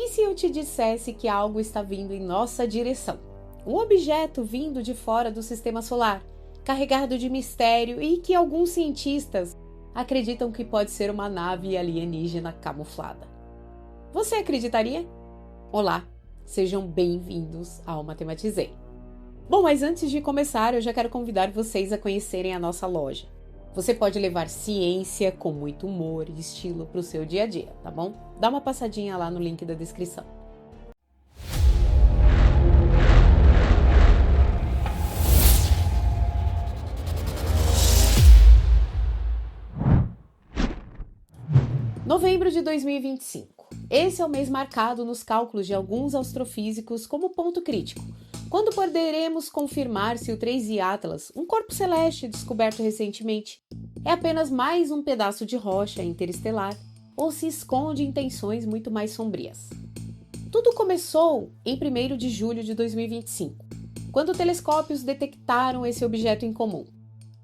E se eu te dissesse que algo está vindo em nossa direção? Um objeto vindo de fora do sistema solar, carregado de mistério e que alguns cientistas acreditam que pode ser uma nave alienígena camuflada. Você acreditaria? Olá, sejam bem-vindos ao Matematizei. Bom, mas antes de começar, eu já quero convidar vocês a conhecerem a nossa loja. Você pode levar ciência com muito humor e estilo para o seu dia a dia, tá bom? Dá uma passadinha lá no link da descrição. Novembro de 2025. Esse é o mês marcado nos cálculos de alguns astrofísicos como ponto crítico, quando poderemos confirmar se o 3I Atlas, um corpo celeste descoberto recentemente, é apenas mais um pedaço de rocha interestelar ou se esconde intenções muito mais sombrias. Tudo começou em 1º de julho de 2025, quando telescópios detectaram esse objeto em comum.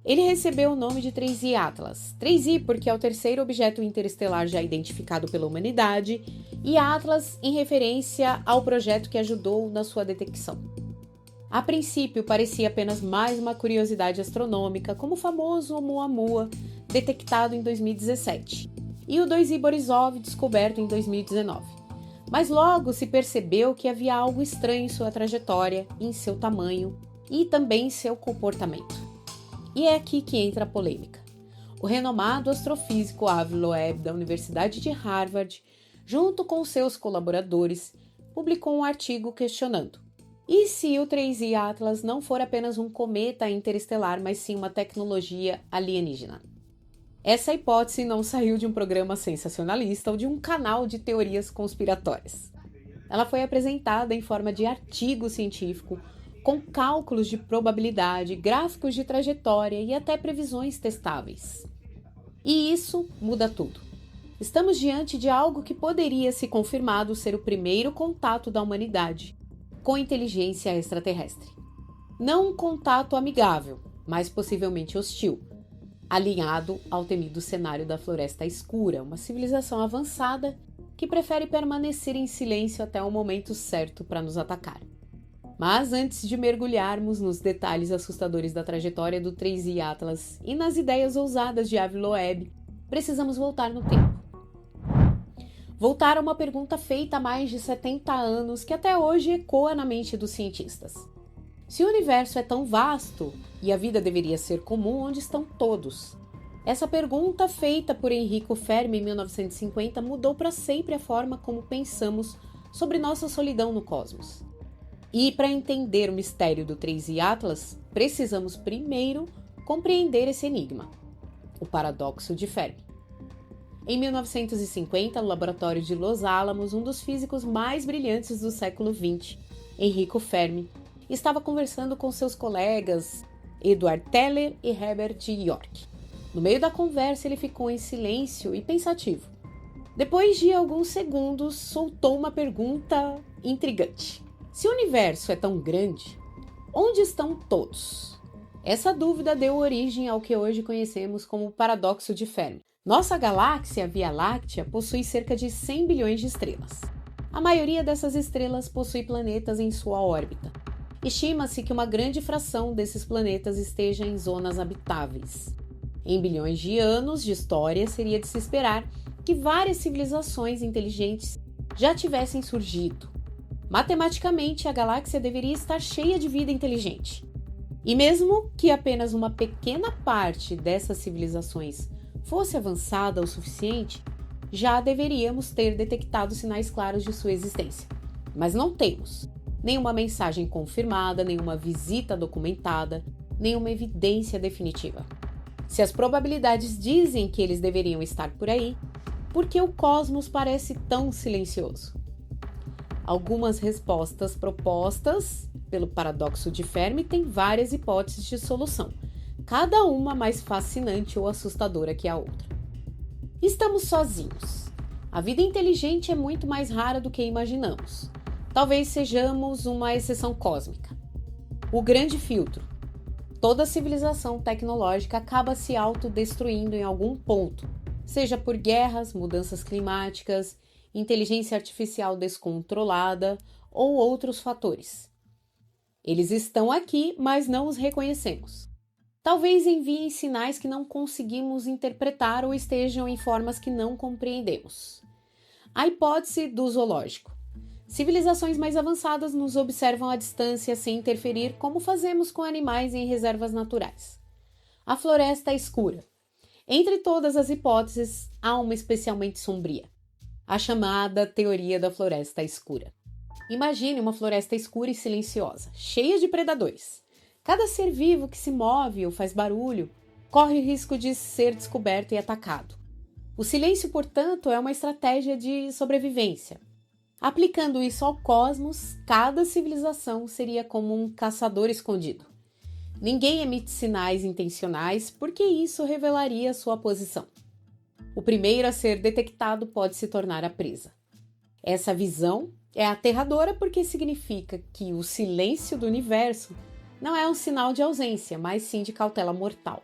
Ele recebeu o nome de 3I Atlas. 3I porque é o terceiro objeto interestelar já identificado pela humanidade, e Atlas em referência ao projeto que ajudou na sua detecção. A princípio, parecia apenas mais uma curiosidade astronômica, como o famoso Oumuamua, detectado em 2017, e o 2I Borisov, descoberto em 2019. Mas logo se percebeu que havia algo estranho em sua trajetória, em seu tamanho e também em seu comportamento. E é aqui que entra a polêmica. O renomado astrofísico Avi Loeb, da Universidade de Harvard, junto com seus colaboradores, publicou um artigo questionando: e se o 3I Atlas não for apenas um cometa interestelar, mas sim uma tecnologia alienígena? Essa hipótese não saiu de um programa sensacionalista ou de um canal de teorias conspiratórias. Ela foi apresentada em forma de artigo científico, com cálculos de probabilidade, gráficos de trajetória e até previsões testáveis. E isso muda tudo. Estamos diante de algo que poderia, se confirmado, ser o primeiro contato da humanidade com inteligência extraterrestre. Não um contato amigável, mas possivelmente hostil, alinhado ao temido cenário da Floresta Escura, uma civilização avançada que prefere permanecer em silêncio até o momento certo para nos atacar. Mas antes de mergulharmos nos detalhes assustadores da trajetória do 3I Atlas e nas ideias ousadas de Avi Loeb, precisamos voltar no tempo. Voltar a uma pergunta feita há mais de 70 anos que até hoje ecoa na mente dos cientistas. Se o universo é tão vasto e a vida deveria ser comum, onde estão todos? Essa pergunta, feita por Enrico Fermi em 1950, mudou para sempre a forma como pensamos sobre nossa solidão no cosmos. E para entender o mistério do 3I Atlas, precisamos primeiro compreender esse enigma, o paradoxo de Fermi. Em 1950, no laboratório de Los Alamos, um dos físicos mais brilhantes do século XX, Enrico Fermi, estava conversando com seus colegas Edward Teller e Herbert York. No meio da conversa, ele ficou em silêncio e pensativo. Depois de alguns segundos, soltou uma pergunta intrigante. Se o universo é tão grande, onde estão todos? Essa dúvida deu origem ao que hoje conhecemos como o paradoxo de Fermi. Nossa galáxia, a Via Láctea, possui cerca de 100 bilhões de estrelas. A maioria dessas estrelas possui planetas em sua órbita. Estima-se que uma grande fração desses planetas esteja em zonas habitáveis. Em bilhões de anos de história, seria de se esperar que várias civilizações inteligentes já tivessem surgido. Matematicamente, a galáxia deveria estar cheia de vida inteligente. E mesmo que apenas uma pequena parte dessas civilizações fosse avançada o suficiente, já deveríamos ter detectado sinais claros de sua existência. Mas não temos nenhuma mensagem confirmada, nenhuma visita documentada, nenhuma evidência definitiva. Se as probabilidades dizem que eles deveriam estar por aí, por que o cosmos parece tão silencioso? Algumas respostas propostas pelo paradoxo de Fermi têm várias hipóteses de solução, cada uma mais fascinante ou assustadora que a outra. Estamos sozinhos. A vida inteligente é muito mais rara do que imaginamos. Talvez sejamos uma exceção cósmica. O grande filtro. Toda civilização tecnológica acaba se autodestruindo em algum ponto, seja por guerras, mudanças climáticas, inteligência artificial descontrolada ou outros fatores. Eles estão aqui, mas não os reconhecemos. Talvez enviem sinais que não conseguimos interpretar ou estejam em formas que não compreendemos. A hipótese do zoológico. Civilizações mais avançadas nos observam à distância sem interferir, como fazemos com animais em reservas naturais. A floresta escura. Entre todas as hipóteses, há uma especialmente sombria. A chamada teoria da floresta escura. Imagine uma floresta escura e silenciosa, cheia de predadores. Cada ser vivo que se move ou faz barulho corre o risco de ser descoberto e atacado. O silêncio, portanto, é uma estratégia de sobrevivência. Aplicando isso ao cosmos, cada civilização seria como um caçador escondido. Ninguém emite sinais intencionais porque isso revelaria sua posição. O primeiro a ser detectado pode se tornar a presa. Essa visão é aterradora porque significa que o silêncio do universo não é um sinal de ausência, mas sim de cautela mortal.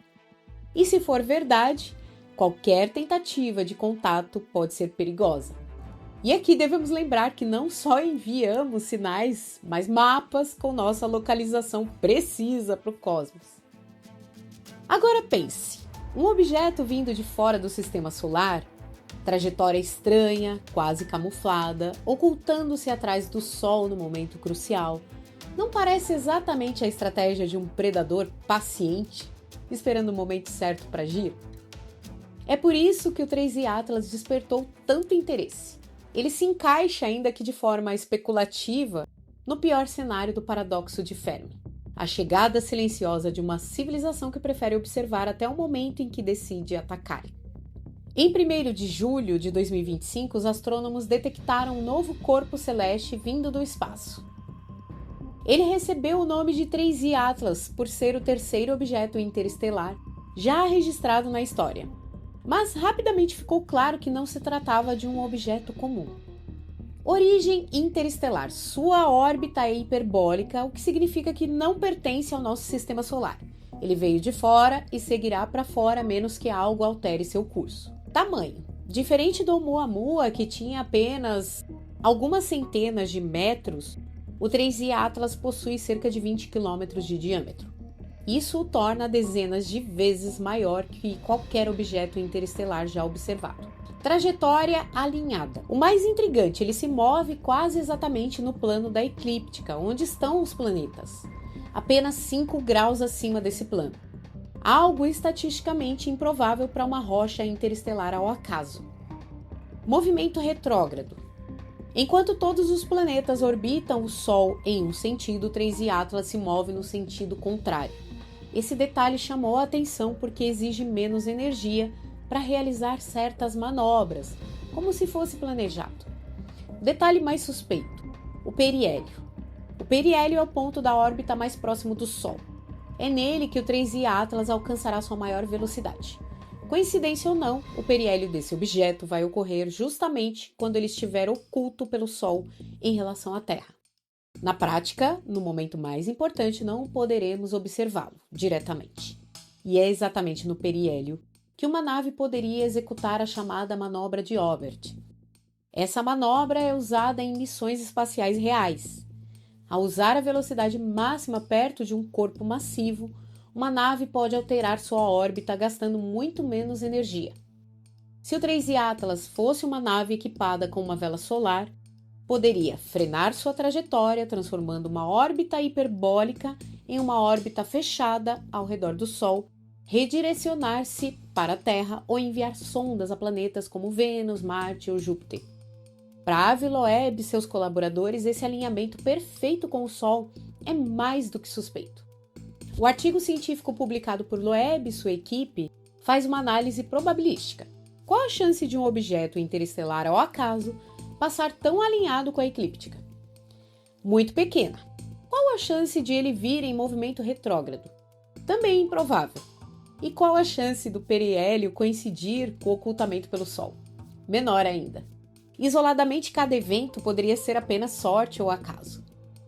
E se for verdade, qualquer tentativa de contato pode ser perigosa. E aqui devemos lembrar que não só enviamos sinais, mas mapas com nossa localização precisa para o cosmos. Agora pense, um objeto vindo de fora do sistema solar, trajetória estranha, quase camuflada, ocultando-se atrás do Sol no momento crucial, não parece exatamente a estratégia de um predador paciente, esperando o momento certo para agir? É por isso que o 3i Atlas despertou tanto interesse. Ele se encaixa, ainda que de forma especulativa, no pior cenário do paradoxo de Fermi, a chegada silenciosa de uma civilização que prefere observar até o momento em que decide atacar. Em 1º de julho de 2025, os astrônomos detectaram um novo corpo celeste vindo do espaço. Ele recebeu o nome de 3i Atlas por ser o terceiro objeto interestelar já registrado na história. Mas rapidamente ficou claro que não se tratava de um objeto comum. Origem interestelar. Sua órbita é hiperbólica, o que significa que não pertence ao nosso sistema solar. Ele veio de fora e seguirá para fora a menos que algo altere seu curso. Tamanho. Diferente do Oumuamua, que tinha apenas algumas centenas de metros, o 3i Atlas possui cerca de 20 km de diâmetro. Isso o torna dezenas de vezes maior que qualquer objeto interestelar já observado. Trajetória alinhada. O mais intrigante, ele se move quase exatamente no plano da eclíptica, onde estão os planetas, apenas 5 graus acima desse plano. Algo estatisticamente improvável para uma rocha interestelar ao acaso. Movimento retrógrado. Enquanto todos os planetas orbitam o Sol em um sentido, o 3i Atlas se move no sentido contrário. Esse detalhe chamou a atenção porque exige menos energia para realizar certas manobras, como se fosse planejado. Detalhe mais suspeito: o periélio. O periélio é o ponto da órbita mais próximo do Sol. É nele que o 3i Atlas alcançará sua maior velocidade. Coincidência ou não, o periélio desse objeto vai ocorrer justamente quando ele estiver oculto pelo Sol em relação à Terra. Na prática, no momento mais importante, não poderemos observá-lo diretamente. E é exatamente no periélio que uma nave poderia executar a chamada manobra de Oberth. Essa manobra é usada em missões espaciais reais. Ao usar a velocidade máxima perto de um corpo massivo, uma nave pode alterar sua órbita gastando muito menos energia. Se o 3i Atlas fosse uma nave equipada com uma vela solar, poderia frenar sua trajetória, transformando uma órbita hiperbólica em uma órbita fechada ao redor do Sol, redirecionar-se para a Terra ou enviar sondas a planetas como Vênus, Marte ou Júpiter. Para Avi Loeb e seus colaboradores, esse alinhamento perfeito com o Sol é mais do que suspeito. O artigo científico publicado por Loeb e sua equipe faz uma análise probabilística. Qual a chance de um objeto interestelar ao acaso passar tão alinhado com a eclíptica? Muito pequena. Qual a chance de ele vir em movimento retrógrado? Também improvável. E qual a chance do periélio coincidir com o ocultamento pelo Sol? Menor ainda. Isoladamente, cada evento poderia ser apenas sorte ou acaso.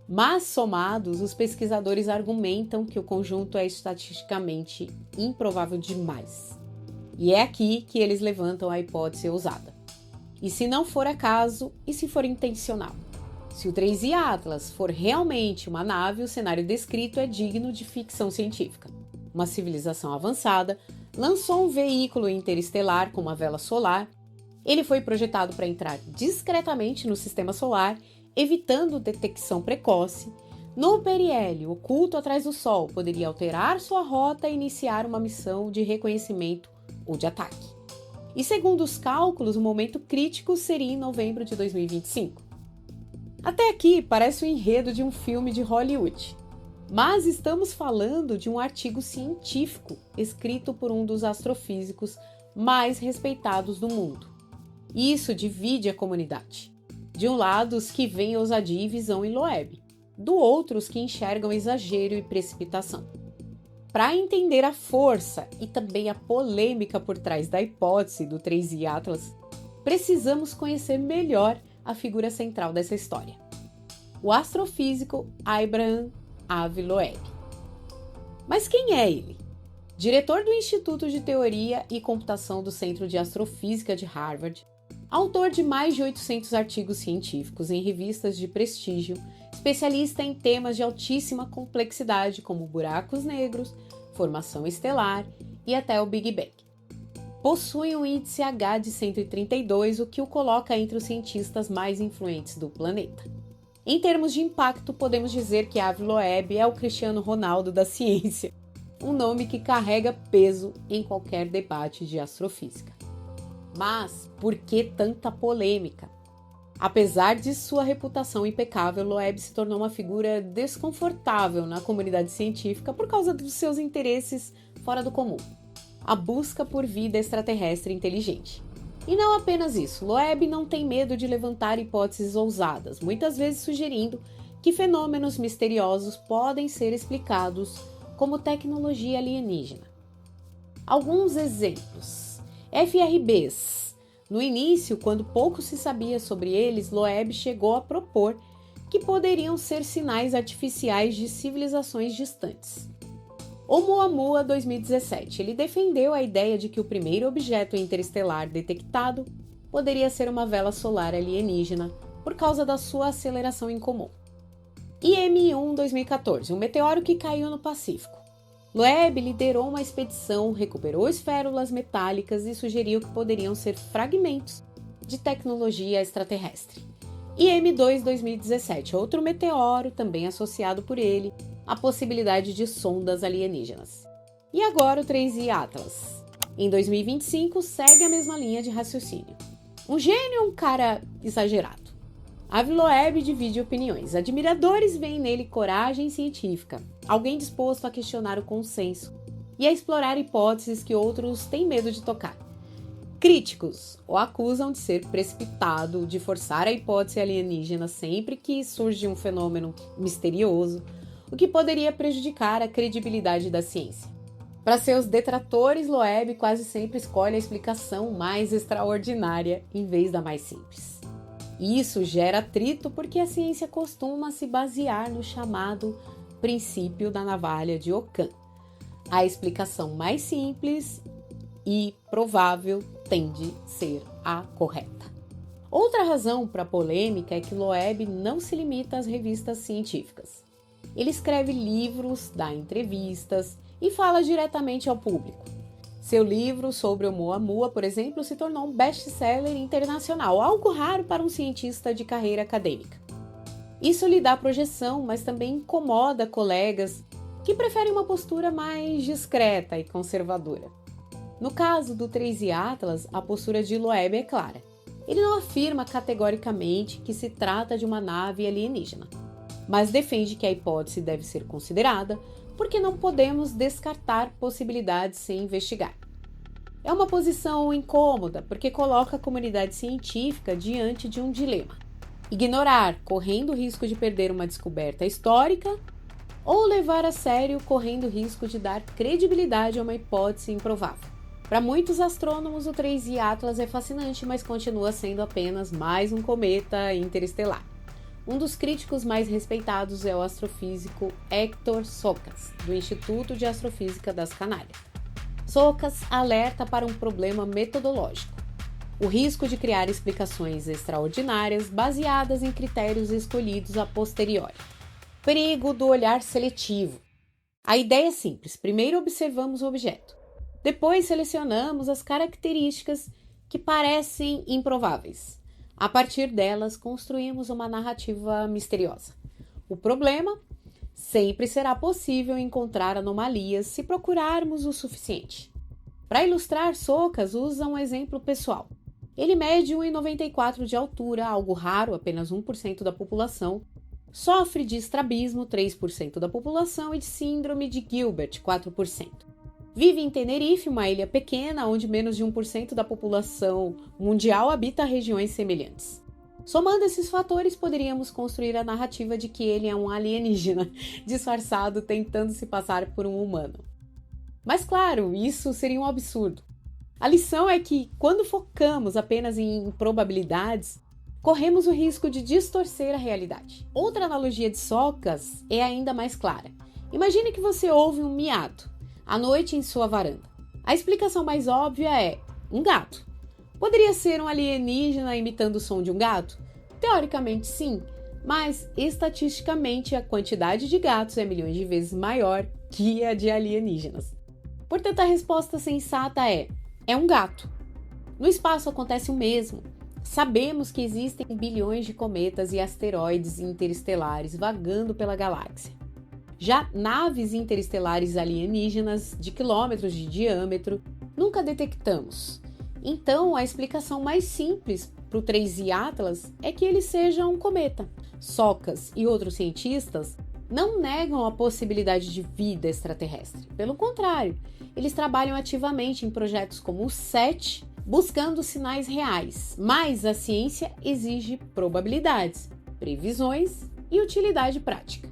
Mas, somados, os pesquisadores argumentam que o conjunto é estatisticamente improvável demais. E é aqui que eles levantam a hipótese ousada. E se não for acaso, e se for intencional? Se o 3i Atlas for realmente uma nave, o cenário descrito é digno de ficção científica. Uma civilização avançada lançou um veículo interestelar com uma vela solar. Ele foi projetado para entrar discretamente no sistema solar, evitando detecção precoce. No periélio, oculto atrás do Sol, poderia alterar sua rota e iniciar uma missão de reconhecimento ou de ataque. E segundo os cálculos, o momento crítico seria em novembro de 2025. Até aqui parece o enredo de um filme de Hollywood. Mas estamos falando de um artigo científico escrito por um dos astrofísicos mais respeitados do mundo. Isso divide a comunidade. De um lado, os que veem ousadia e visão em Loeb. Do outro, os que enxergam exagero e precipitação. Para entender a força e também a polêmica por trás da hipótese do 3i Atlas, precisamos conhecer melhor a figura central dessa história: o astrofísico Abraham Avi Loeb. Mas quem é ele? Diretor do Instituto de Teoria e Computação do Centro de Astrofísica de Harvard, autor de mais de 800 artigos científicos em revistas de prestígio, especialista em temas de altíssima complexidade como buracos negros, formação estelar e até o Big Bang. Possui um índice H de 132, o que o coloca entre os cientistas mais influentes do planeta. Em termos de impacto, podemos dizer que Avi Loeb é o Cristiano Ronaldo da ciência, um nome que carrega peso em qualquer debate de astrofísica. Mas por que tanta polêmica? Apesar de sua reputação impecável, Loeb se tornou uma figura desconfortável na comunidade científica por causa dos seus interesses fora do comum: a busca por vida extraterrestre inteligente. E não apenas isso, Loeb não tem medo de levantar hipóteses ousadas, muitas vezes sugerindo que fenômenos misteriosos podem ser explicados como tecnologia alienígena. Alguns exemplos: FRBs. No início, quando pouco se sabia sobre eles, Loeb chegou a propor que poderiam ser sinais artificiais de civilizações distantes. Oumuamua 2017. Ele defendeu a ideia de que o primeiro objeto interestelar detectado poderia ser uma vela solar alienígena por causa da sua aceleração incomum. IM-1 2014. Um meteoro que caiu no Pacífico. Loeb liderou uma expedição, recuperou esférulas metálicas e sugeriu que poderiam ser fragmentos de tecnologia extraterrestre. IM-2 2017, outro meteoro, também associado por ele à possibilidade de sondas alienígenas. E agora o 3i Atlas. Em 2025, segue a mesma linha de raciocínio. Um gênio ou um cara exagerado? Avi Loeb divide opiniões. Admiradores veem nele coragem científica, alguém disposto a questionar o consenso e a explorar hipóteses que outros têm medo de tocar. Críticos o acusam de ser precipitado, de forçar a hipótese alienígena sempre que surge um fenômeno misterioso, o que poderia prejudicar a credibilidade da ciência. Para seus detratores, Loeb quase sempre escolhe a explicação mais extraordinária em vez da mais simples. Isso gera atrito porque a ciência costuma se basear no chamado princípio da navalha de Ockham. A explicação mais simples e provável tende a ser a correta. Outra razão para a polêmica é que Loeb não se limita às revistas científicas. Ele escreve livros, dá entrevistas e fala diretamente ao público. Seu livro sobre Oumuamua, por exemplo, se tornou um best-seller internacional, algo raro para um cientista de carreira acadêmica. Isso lhe dá projeção, mas também incomoda colegas que preferem uma postura mais discreta e conservadora. No caso do 3i Atlas, a postura de Loeb é clara. Ele não afirma categoricamente que se trata de uma nave alienígena, mas defende que a hipótese deve ser considerada porque não podemos descartar possibilidades sem investigar. É uma posição incômoda porque coloca a comunidade científica diante de um dilema: ignorar, correndo o risco de perder uma descoberta histórica, ou levar a sério, correndo o risco de dar credibilidade a uma hipótese improvável. Para muitos astrônomos, o 3i Atlas é fascinante, mas continua sendo apenas mais um cometa interestelar. Um dos críticos mais respeitados é o astrofísico Héctor Socas, do Instituto de Astrofísica das Canárias. Socas alerta para um problema metodológico. o risco de criar explicações extraordinárias baseadas em critérios escolhidos a posteriori. Perigo do olhar seletivo. A ideia é simples: primeiro observamos o objeto, depois selecionamos as características que parecem improváveis. A partir delas, construímos uma narrativa misteriosa. O problema? Sempre será possível encontrar anomalias se procurarmos o suficiente. Para ilustrar, Socas usa um exemplo pessoal. Ele mede 1,94 de altura, algo raro, apenas 1% da população, sofre de estrabismo, 3% da população, e de síndrome de Gilbert, 4%. Vive em Tenerife, uma ilha pequena, onde menos de 1% da população mundial habita regiões semelhantes. Somando esses fatores, poderíamos construir a narrativa de que ele é um alienígena, disfarçado tentando se passar por um humano. Mas claro, isso seria um absurdo. A lição é que, quando focamos apenas em probabilidades, corremos o risco de distorcer a realidade. Outra analogia de Socas é ainda mais clara. Imagine que você ouve um miado à noite em sua varanda. A explicação mais óbvia é um gato. Poderia ser um alienígena imitando o som de um gato? Teoricamente sim, mas estatisticamente a quantidade de gatos é milhões de vezes maior que a de alienígenas. Portanto, a resposta sensata é um gato. No espaço acontece o mesmo. Sabemos que existem bilhões de cometas e asteroides interestelares vagando pela galáxia. Já naves interestelares alienígenas de quilômetros de diâmetro nunca detectamos. Então, a explicação mais simples para o 3I Atlas é que ele seja um cometa. Socas e outros cientistas não negam a possibilidade de vida extraterrestre. Pelo contrário, eles trabalham ativamente em projetos como o SET, buscando sinais reais. Mas a ciência exige probabilidades, previsões e utilidade prática.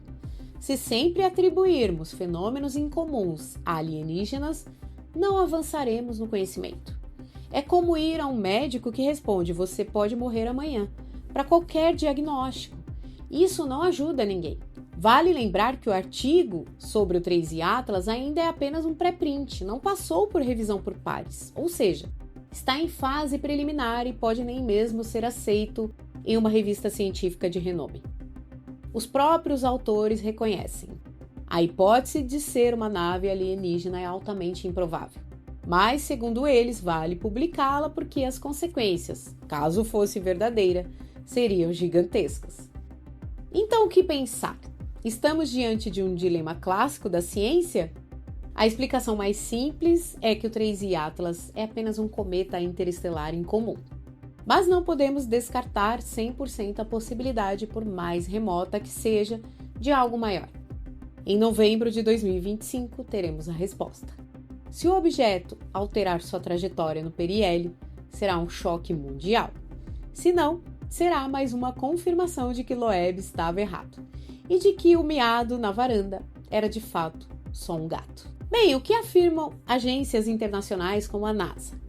Se sempre atribuirmos fenômenos incomuns a alienígenas, não avançaremos no conhecimento. É como ir a um médico que responde: você pode morrer amanhã, para qualquer diagnóstico. Isso não ajuda ninguém. Vale lembrar que o artigo sobre o 3I Atlas ainda é apenas um pré-print, não passou por revisão por pares, ou seja, está em fase preliminar e pode nem mesmo ser aceito em uma revista científica de renome. Os próprios autores reconhecem: a hipótese de ser uma nave alienígena é altamente improvável. Mas, segundo eles, vale publicá-la porque as consequências, caso fosse verdadeira, seriam gigantescas. Então, o que pensar? Estamos diante de um dilema clássico da ciência? A explicação mais simples é que o 3I Atlas é apenas um cometa interestelar incomum. Mas não podemos descartar 100% a possibilidade, por mais remota que seja, de algo maior. Em novembro de 2025, teremos a resposta. Se o objeto alterar sua trajetória no periélio, será um choque mundial. Se não, será mais uma confirmação de que Loeb estava errado e de que o miado na varanda era de fato só um gato. Bem, o que afirmam agências internacionais como a NASA?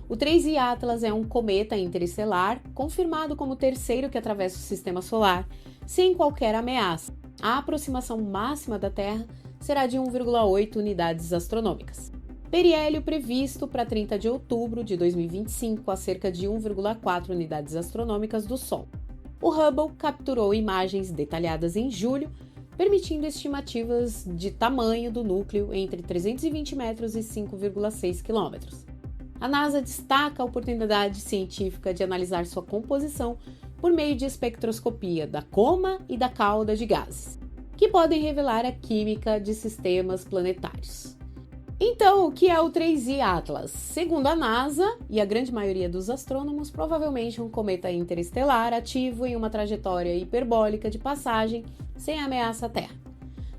O 3I Atlas é um cometa interestelar, confirmado como o terceiro que atravessa o sistema solar, sem qualquer ameaça. A aproximação máxima da Terra será de 1,8 unidades astronômicas. Periélio previsto para 30 de outubro de 2025, a cerca de 1,4 unidades astronômicas do Sol. O Hubble capturou imagens detalhadas em julho, permitindo estimativas de tamanho do núcleo entre 320 metros e 5,6 quilômetros. A NASA destaca a oportunidade científica de analisar sua composição por meio de espectroscopia da coma e da cauda de gases, que podem revelar a química de sistemas planetários. Então, o que é o 3I Atlas? Segundo a NASA e a grande maioria dos astrônomos, provavelmente um cometa interestelar ativo em uma trajetória hiperbólica de passagem sem ameaça à Terra.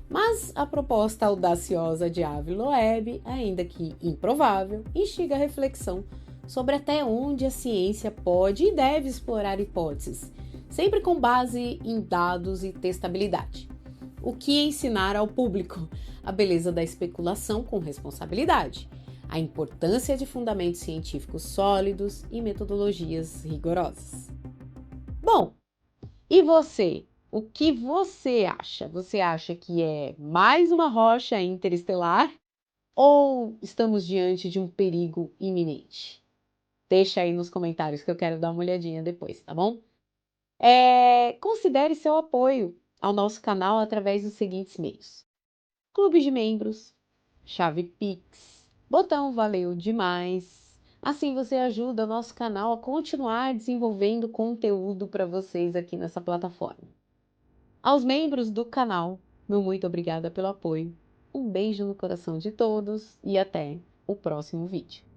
Mas a proposta audaciosa de Avi Loeb, ainda que improvável, instiga a reflexão sobre até onde a ciência pode e deve explorar hipóteses, sempre com base em dados e testabilidade. O que ensinar ao público? A beleza da especulação com responsabilidade, a importância de fundamentos científicos sólidos e metodologias rigorosas. Bom, e você? O que você acha? Você acha que é mais uma rocha interestelar ou estamos diante de um perigo iminente? Deixa aí nos comentários que eu quero dar uma olhadinha depois, tá bom? Considere seu apoio ao nosso canal através dos seguintes meios: Clube de Membros, Chave Pix, botão Valeu Demais. Assim você ajuda o nosso canal a continuar desenvolvendo conteúdo para vocês aqui nessa plataforma. Aos membros do canal, meu muito obrigada pelo apoio. Um beijo no coração de todos e até o próximo vídeo.